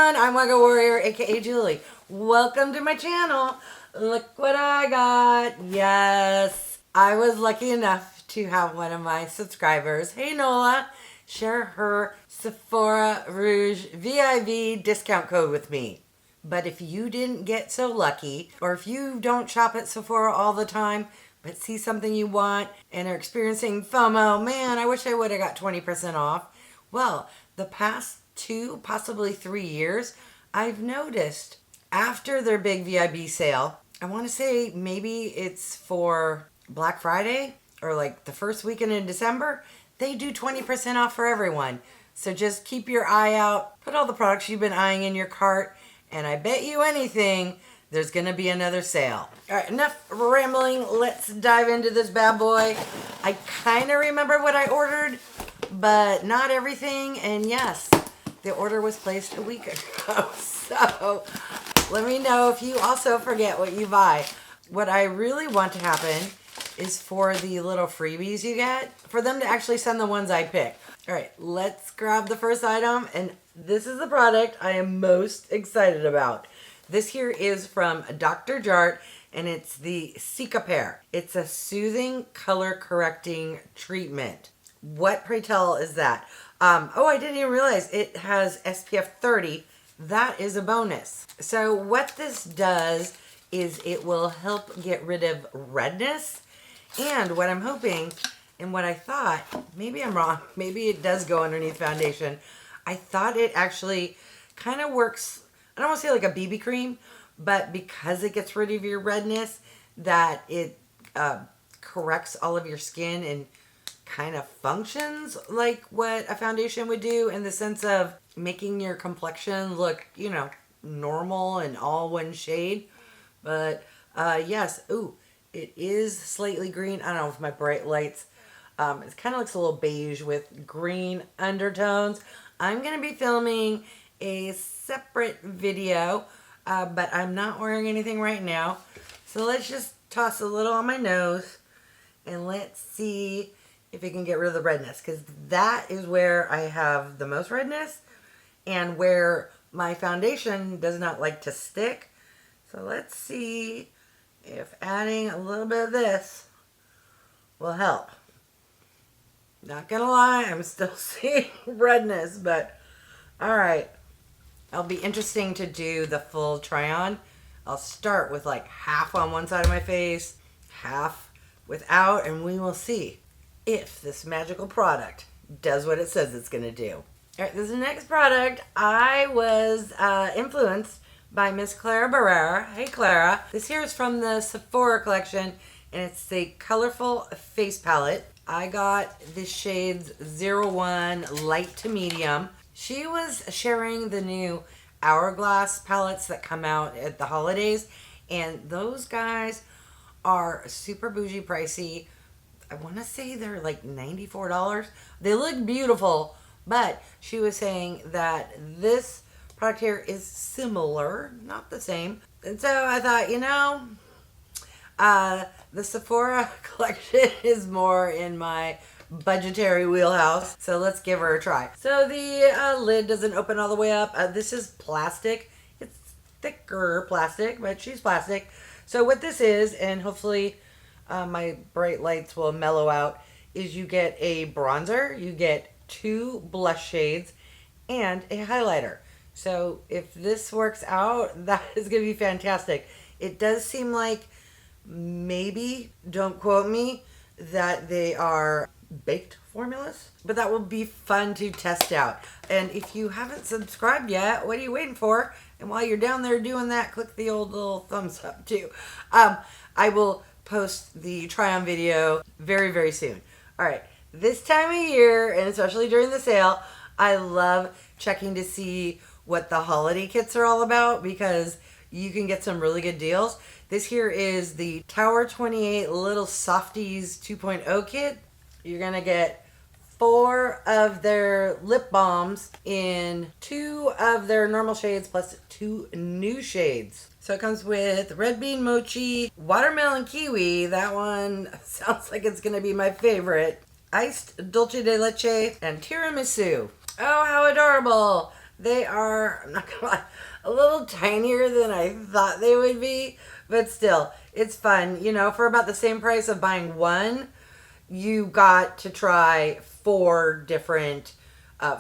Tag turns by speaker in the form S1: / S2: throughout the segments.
S1: everyone, I'm wygowarrior, aka Julie. Welcome to my channel. Look what I got. Yes, I was lucky enough to have one of my subscribers, hey Nola, share her Sephora Rouge VIV discount code with me. But if you didn't get so lucky, or if you don't shop at Sephora all the time, but see something you want and are experiencing FOMO, man, I wish I would have got 20% off. Well, the past 2, possibly 3 years, I've noticed after their big VIB sale, I want to say maybe it's for Black Friday or like the first weekend in December, they do 20% off for everyone. So just keep your eye out, put all the products you've been eyeing in your cart, and I bet you anything, there's going to be another sale. All right, enough rambling. Let's dive into this bad boy. I kind of remember what I ordered, but not everything. And yes, the order was placed a week ago. So let me know if you also forget what you buy. What I really want to happen is for the little freebies you get, for them to actually send the ones I pick. All right, let's grab the first item. And this is the product I am most excited about. This here is from Dr. JART, and it's the Cicapair. It's a soothing color correcting treatment. What, pray tell, is that? Oh, I didn't even realize it has SPF 30. That is a bonus. So what this does is it will help get rid of redness. And what I'm hoping, and what I thought, maybe I'm wrong, maybe it does go underneath foundation. I thought it actually kind of works, I don't want to say like a BB cream, but because it gets rid of your redness, that it corrects all of your skin and kind of functions like what a foundation would do, in the sense of making your complexion look, you know, normal and all one shade. But yes, ooh, it is slightly green. I don't know if my bright lights, it kind of looks a little beige with green undertones. I'm going to be filming a separate video, but I'm not wearing anything right now. So let's just toss a little on my nose and let's see if it can get rid of the redness, because that is where I have the most redness and where my foundation does not like to stick. So let's see if adding a little bit of this will help. Not gonna lie, I'm still seeing redness, but all right. It'll be interesting to do the full try on. I'll start with like half on one side of my face, half without, and we will see if this magical product does what it says it's going to do. All right, this is the next product. I was influenced by Miss Clara Barrera. Hey, Clara. This here is from the Sephora collection, and it's the Colorful Face Palette. I got the shades 01 Light to Medium. She was sharing the new Hourglass palettes that come out at the holidays, and those guys are super bougie pricey. I want to say they're like $94. They look beautiful, but she was saying that this product here is similar, not the same. And so I thought, you know, the Sephora collection is more in my budgetary wheelhouse, so let's give her a try. So the lid doesn't open all the way up. This is plastic. It's thicker plastic, but she's plastic. So what this is, and hopefully my bright lights will mellow out, is you get a bronzer, you get 2 blush shades, and a highlighter. So if this works out, that is going to be fantastic. It does seem like, maybe, don't quote me, that they are baked formulas, but that will be fun to test out. And if you haven't subscribed yet, what are you waiting for? And while you're down there doing that, click the old little thumbs up too. I will post the try on video very, very soon. All right, this time of year, and especially during the sale, I love checking to see what the holiday kits are all about, because you can get some really good deals. This here is the Tower 28 Little Softies 2.0 kit. You're gonna get 4 of their lip balms in 2 of their normal shades plus 2 new shades. So it comes with Red Bean Mochi, Watermelon Kiwi, that one sounds like it's gonna be my favorite, Iced Dulce de Leche, and Tiramisu. Oh, how adorable! They are, I'm not gonna lie, a little tinier than I thought they would be, but still, it's fun. You know, for about the same price of buying one, you got to try 4 different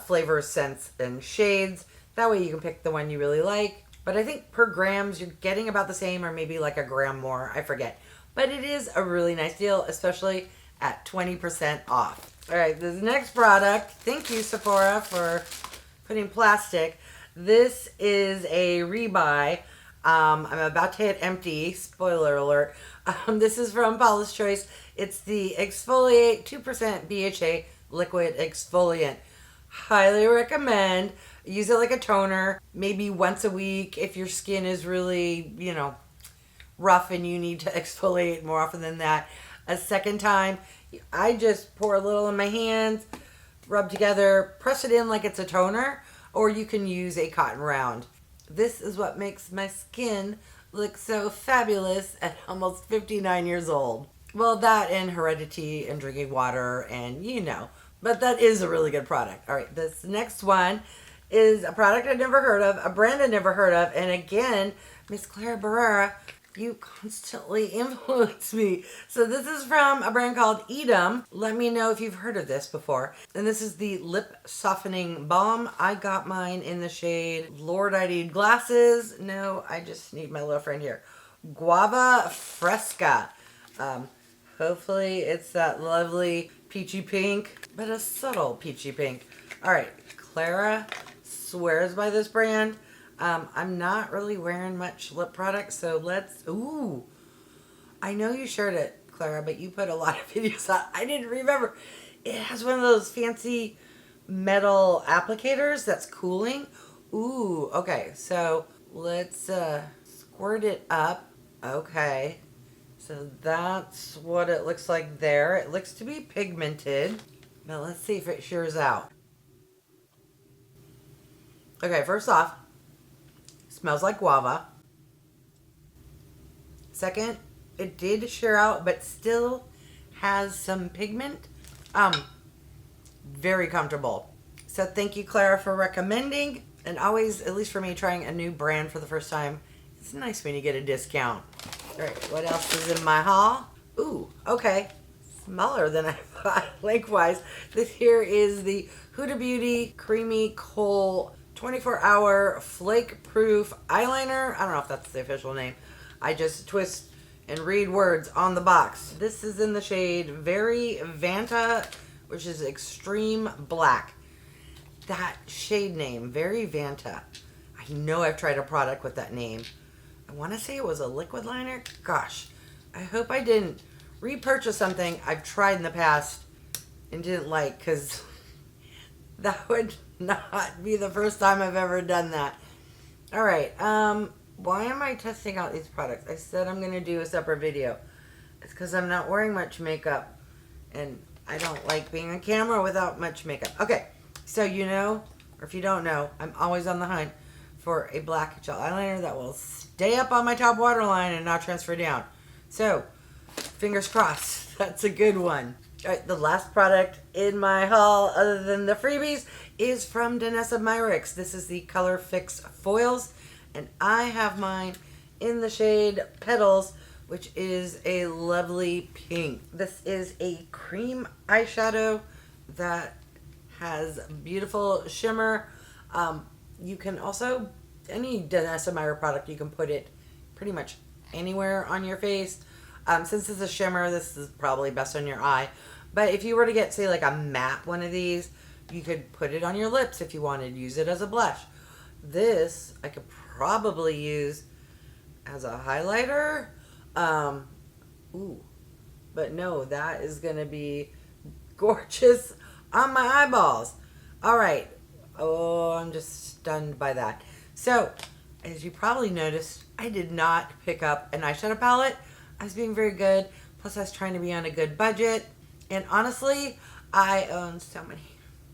S1: flavors, scents, and shades. That way you can pick the one you really like. But I think per grams, you're getting about the same, or maybe like a gram more. I forget. But it is a really nice deal, especially at 20% off. All right, this next product, thank you, Sephora, for putting plastic. This is a rebuy. I'm about to hit empty. Spoiler alert. This is from Paula's Choice. It's the Exfoliate 2% BHA liquid exfoliant. Highly recommend. Use it like a toner, maybe once a week if your skin is really, you know, rough and you need to exfoliate more often than that. A second time, I just pour a little in my hands, rub together, press it in like it's a toner, or you can use a cotton round. This is what makes my skin look so fabulous at almost 59 years old. Well, that and heredity and drinking water and you know, but that is a really good product. All right, this next one is a product I'd never heard of, a brand I'd never heard of, and again, Miss Clara Barrera, you constantly influence me. So this is from a brand called EADEM. Let me know if you've heard of this before. And this is the Lip Softening Balm. I got mine in the shade Lord, I Need Glasses. No, I just need my little friend here. Guava Fresca. Hopefully it's that lovely peachy pink, but a subtle peachy pink. All right, Clara swears by this brand. I'm not really wearing much lip products, so let's, ooh. I know you shared it, Clara, but you put a lot of videos out. I didn't remember. It has one of those fancy metal applicators that's cooling. Ooh, okay, so let's squirt it up. Okay, so that's what it looks like there. It looks to be pigmented. Now let's see if it shears out. Okay, first off, smells like guava. Second, it did shear out, but still has some pigment. Very comfortable. So thank you, Clara, for recommending. And always, at least for me, trying a new brand for the first time, it's nice when you get a discount. All right, what else is in my haul? Ooh, okay. Smaller than I thought, lengthwise. This here is the Huda Beauty Creamy Kohl 24-hour flake-proof eyeliner. I don't know if that's the official name. I just twist and read words on the box. This is in the shade Very Vanta, which is extreme black. That shade name, Very Vanta. I know I've tried a product with that name. I want to say it was a liquid liner. Gosh, I hope I didn't repurchase something I've tried in the past and didn't like, because that would not be the first time I've ever done that. All right, why am I testing out these products? I said I'm going to do a separate video. It's because I'm not wearing much makeup, and I don't like being on camera without much makeup. Okay, so you know, or if you don't know, I'm always on the hunt for a black gel eyeliner that will stay up on my top waterline and not transfer down. So, fingers crossed, that's a good one. All right, the last product in my haul, other than the freebies, is from DANESSA MYRICKS. This is the Colorfix foils, and I have mine in the shade Petals, which is a lovely pink. This is a cream eyeshadow that has beautiful shimmer. You can also, any DANESSA MYRICKS product, you can put it pretty much anywhere on your face. Since it's a shimmer, this is probably best on your eye. But if you were to get, say, like a matte one of these, you could put it on your lips if you wanted. Use it as a blush. This, I could probably use as a highlighter. Ooh. But no, that is going to be gorgeous on my eyeballs. All right. Oh, I'm just stunned by that. So, as you probably noticed, I did not pick up an eyeshadow palette. I was being very good. Plus, I was trying to be on a good budget. And honestly, I own so many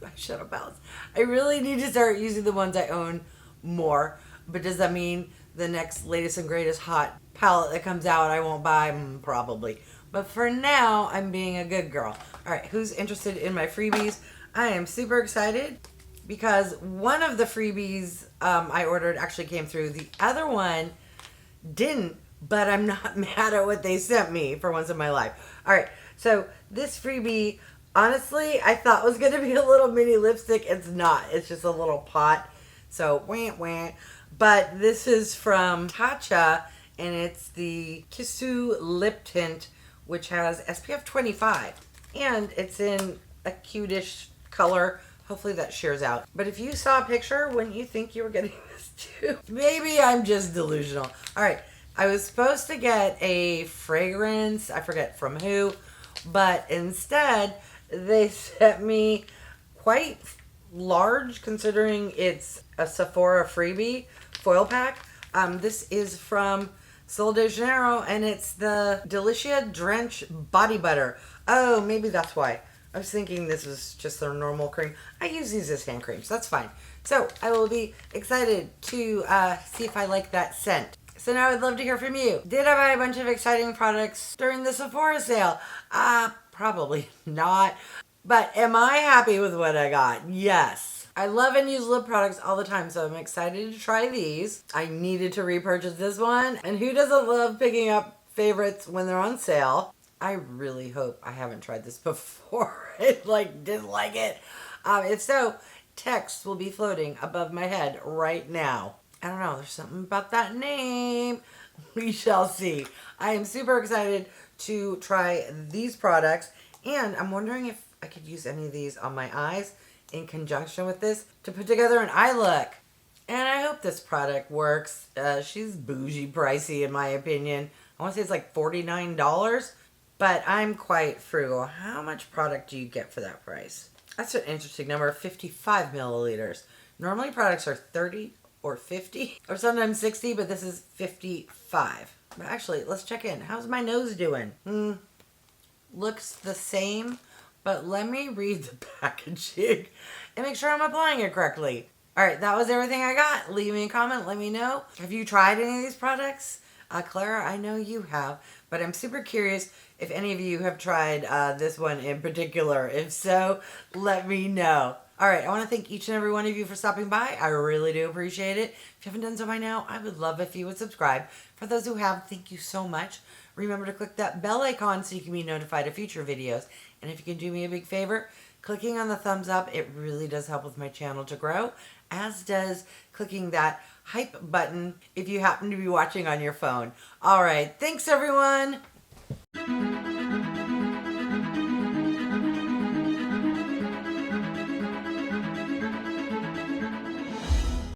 S1: eyeshadow palettes. I really need to start using the ones I own more. But does that mean the next latest and greatest hot palette that comes out I won't buy? Probably. But for now, I'm being a good girl. All right, who's interested in my freebies? I am super excited. because one of the freebies I ordered actually came through. The other one didn't, but I'm not mad at what they sent me for once in my life. All right, so this freebie, honestly, I thought was going to be a little mini lipstick. It's not. It's just a little pot. So, wah, wah. But this is from TATCHA, and it's the Kissu lip tint, which has SPF 25. And it's in a cutish color. Hopefully that shares out. But if you saw a picture, wouldn't you think you were getting this too? Maybe I'm just delusional. All right. I was supposed to get a fragrance. I forget from who. But instead, they sent me quite large, considering it's a Sephora freebie foil pack. This is from Sol de Janeiro, and it's the Delícia Drench Body Butter. Oh, maybe that's why. I was thinking this was just their normal cream. I use these as hand creams. That's fine. So I will be excited to see if I like that scent. So now I'd love to hear from you. Did I buy a bunch of exciting products during the Sephora sale? Probably not. But am I happy with what I got? Yes. I love and use lip products all the time, so I'm excited to try these. I needed to repurchase this one. And who doesn't love picking up favorites when they're on sale? I really hope I haven't tried this before. Didn't like it. If so, text will be floating above my head right now. I don't know. There's something about that name. We shall see. I am super excited to try these products. And I'm wondering if I could use any of these on my eyes in conjunction with this to put together an eye look. And I hope this product works. She's bougie pricey in my opinion. I want to say it's like $49, but I'm quite frugal. How much product do you get for that price? That's an interesting number, 55 milliliters. Normally products are 30 or 50 or sometimes 60, but this is 55. But actually, let's check in. How's my nose doing? Looks the same. But let me read the packaging and make sure I'm applying it correctly. All right, that was everything I got. Leave me a comment. Let me know. Have you tried any of these products? Clara, I know you have. But I'm super curious if any of you have tried this one in particular. If so, let me know. All right, I want to thank each and every one of you for stopping by. I really do appreciate it. If you haven't done so by now, I would love if you would subscribe. For those who have, thank you so much. Remember to click that bell icon so you can be notified of future videos. And if you can do me a big favor, clicking on the thumbs up, it really does help with my channel to grow, as does clicking that hype button if you happen to be watching on your phone. All right, thanks everyone.